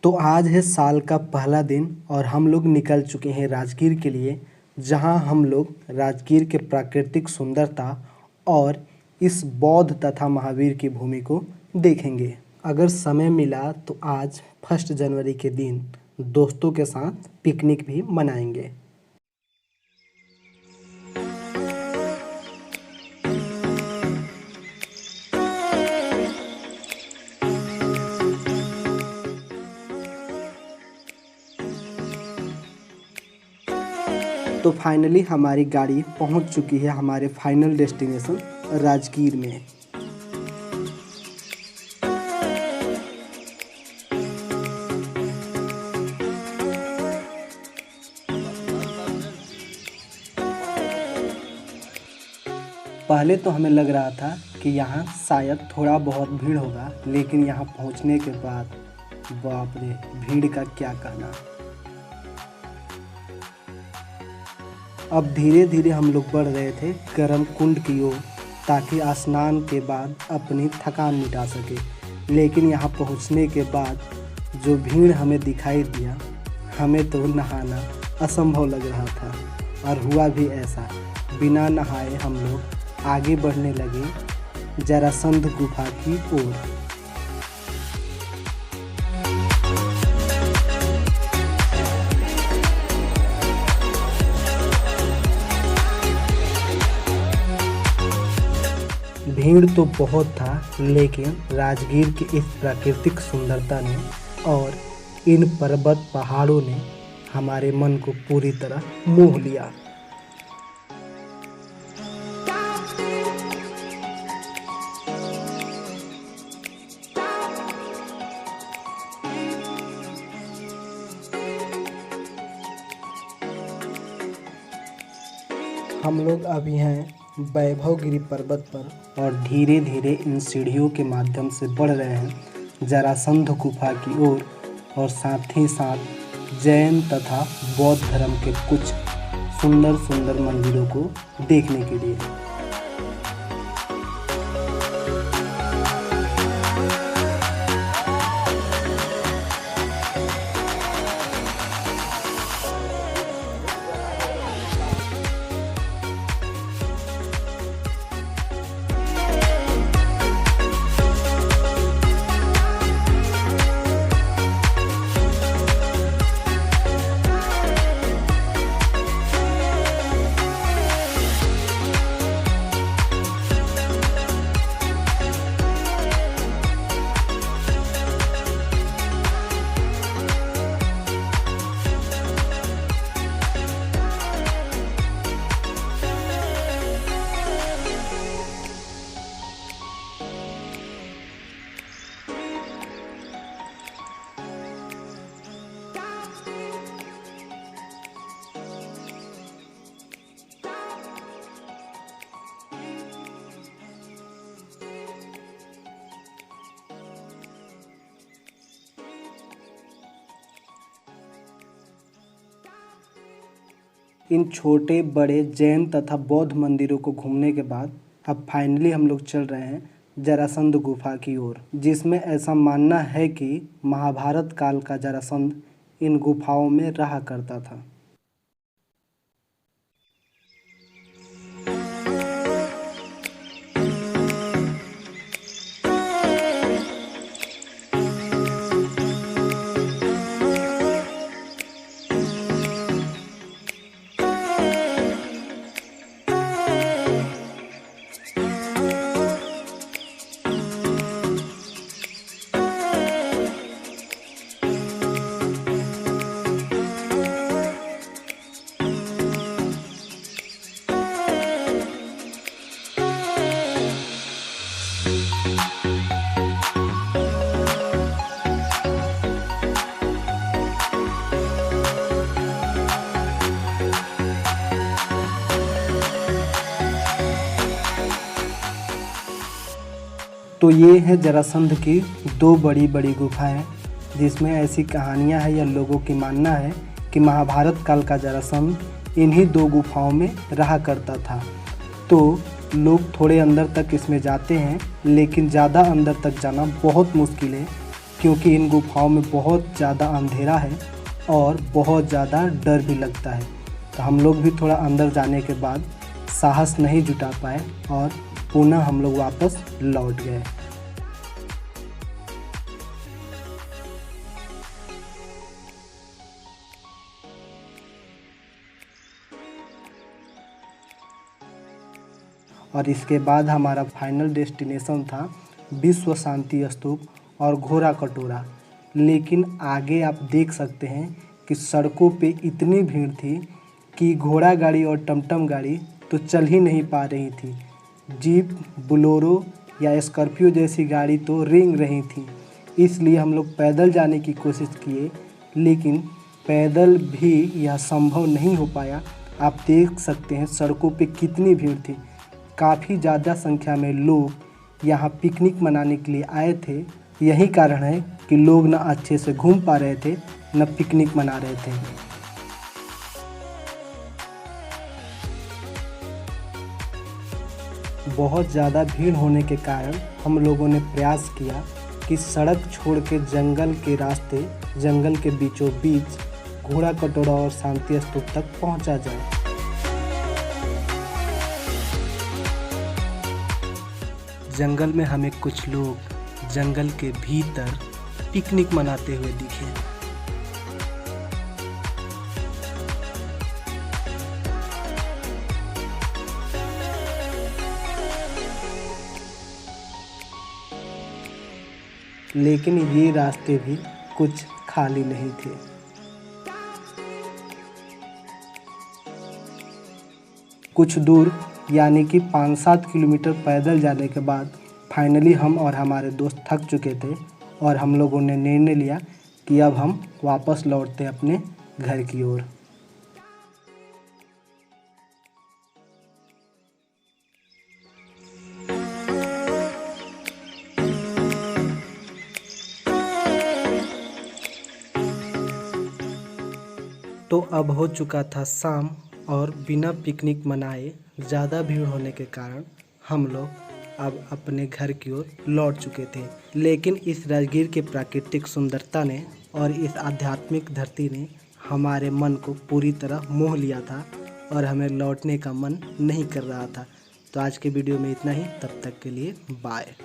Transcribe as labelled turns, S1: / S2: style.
S1: तो आज है साल का पहला दिन और हम लोग निकल चुके हैं राजगीर के लिए, जहां हम लोग राजगीर के प्राकृतिक सुंदरता और इस बौद्ध तथा महावीर की भूमि को देखेंगे। अगर समय मिला तो आज 1 जनवरी के दिन दोस्तों के साथ पिकनिक भी मनाएंगे। तो फाइनली हमारी गाड़ी पहुंच चुकी है हमारे फाइनल डेस्टिनेशन राजगीर में। पहले तो हमें लग रहा था कि यहाँ शायद थोड़ा बहुत भीड़ होगा, लेकिन यहाँ पहुँचने के बाद बाप रे, भीड़ का क्या कहना। अब धीरे धीरे हम लोग बढ़ रहे थे गर्म कुंड की ओर, ताकि स्नान के बाद अपनी थकान मिटा सके। लेकिन यहाँ पहुँचने के बाद जो भीड़ हमें दिखाई दिया, हमें तो नहाना असंभव लग रहा था। और हुआ भी ऐसा, बिना नहाए हम लोग आगे बढ़ने लगे जरासंध गुफा की ओर। भीड़ तो बहुत था, लेकिन राजगीर की इस प्राकृतिक सुंदरता ने और इन पर्वत पहाड़ों ने हमारे मन को पूरी तरह मोह लिया। हम लोग अभी हैं वैभवगिरी पर्वत पर और धीरे धीरे इन सीढ़ियों के माध्यम से बढ़ रहे हैं जरासंध गुफा की ओर, और साथ ही साथ जैन तथा बौद्ध धर्म के कुछ सुंदर सुंदर मंदिरों को देखने के लिए। इन छोटे बड़े जैन तथा बौद्ध मंदिरों को घूमने के बाद अब फाइनली हम लोग चल रहे हैं जरासंध गुफा की ओर, जिसमें ऐसा मानना है कि महाभारत काल का जरासंध इन गुफाओं में रहा करता था। तो ये है जरासंध की 2 बड़ी बड़ी गुफाएं, जिसमें ऐसी कहानियां हैं या लोगों की मानना है कि महाभारत काल का जरासंध इन्हीं 2 गुफाओं में रहा करता था। तो लोग थोड़े अंदर तक इसमें जाते हैं, लेकिन ज़्यादा अंदर तक जाना बहुत मुश्किल है, क्योंकि इन गुफाओं में बहुत ज़्यादा अंधेरा है और बहुत ज़्यादा डर भी लगता है। तो हम लोग भी थोड़ा अंदर जाने के बाद साहस नहीं जुटा पाए और पुनः हम लोग वापस लौट गए। और इसके बाद हमारा फाइनल डेस्टिनेशन था विश्व शांति स्तूप और घोड़ा कटोरा। लेकिन आगे आप देख सकते हैं कि सड़कों पे इतनी भीड़ थी कि घोड़ा गाड़ी और टमटम गाड़ी तो चल ही नहीं पा रही थी। जीप, बोलेरो या स्कॉर्पियो जैसी गाड़ी तो रेंग रही थी। इसलिए हम लोग पैदल जाने की कोशिश किए, लेकिन पैदल भी यह संभव नहीं हो पाया। आप देख सकते हैं सड़कों पे कितनी भीड़ थी। काफ़ी ज़्यादा संख्या में लोग यहाँ पिकनिक मनाने के लिए आए थे। यही कारण है कि लोग न अच्छे से घूम पा रहे थे, न पिकनिक मना रहे थे। बहुत ज़्यादा भीड़ होने के कारण हम लोगों ने प्रयास किया कि सड़क छोड़ के जंगल के रास्ते, जंगल के बीचों बीच घोड़ा कटोरा और शांति स्तूप तक पहुंचा जाए। जंगल में हमें कुछ लोग जंगल के भीतर पिकनिक मनाते हुए दिखे। लेकिन ये रास्ते भी कुछ खाली नहीं थे। कुछ दूर यानी कि 5-7 किलोमीटर पैदल जाने के बाद फाइनली हम और हमारे दोस्त थक चुके थे और हम लोगों ने निर्णय लिया कि अब हम वापस लौटते हैं अपने घर की ओर। तो अब हो चुका था शाम और बिना पिकनिक मनाए ज़्यादा भीड़ होने के कारण हम लोग अब अपने घर की ओर लौट चुके थे। लेकिन इस राजगीर के प्राकृतिक सुंदरता ने और इस आध्यात्मिक धरती ने हमारे मन को पूरी तरह मोह लिया था और हमें लौटने का मन नहीं कर रहा था। तो आज के वीडियो में इतना ही। तब तक के लिए बाय।